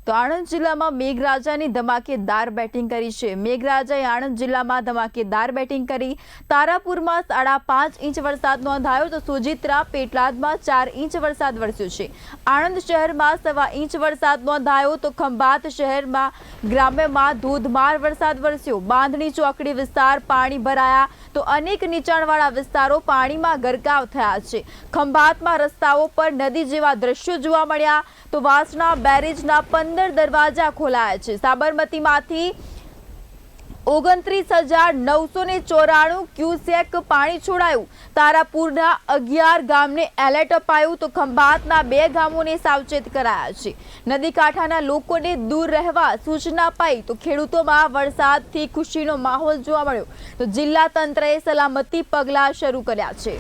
તો આણંદ જિલ્લામાં મેઘરાજાની ધમાકેદાર બેટિંગ કરી છે। મેઘરાજાએ આણંદ જિલ્લામાં ધમાકેદાર બેટિંગ કરી। તારાપુરમાં 5.5 ઇંચ વરસાદ નોંધાયો તો સોજિત્રા પેટલાદમાં 4 ઇંચ વરસાદ વરસ્યો છે। આણંદ શહેરમાં 1.25 ઇંચ વરસાદ નોંધાયો તો ખંભાત શહેરમાં ગ્રામ્યમાં ધોધમાર વરસાદ વરસ્યો। બાંધણી ચોકડી વિસ્તાર પાણી ભરાયા તો અનેક નીચાણવાળા વિસ્તારો પાણીમાં ગરકાવ થયા છે। ખંભાતમાં રસ્તાઓ પર નદી જેવા દ્રશ્યો જોવા મળ્યા તો વાસણા બેરેજના 15 દરવાજા ખોલાયા છે। સાબરમતીમાંથી 29,994 ક્યુસેક પાણી છોડાયું। તારાપુરના 11 ગામને એલર્ટ અપાયું તો ખંભાતના 2 ગામોને સાવચેત કરાયા છે। નદી કાંઠાના લોકોને દૂર રહેવા સૂચના અપાઈ તો ખેડૂતોમાં વરસાદથી ખુશીનો માહોલ જોવા મળ્યો તો જિલ્લા તંત્રએ સલામતી પગલાં શરૂ કર્યા છે।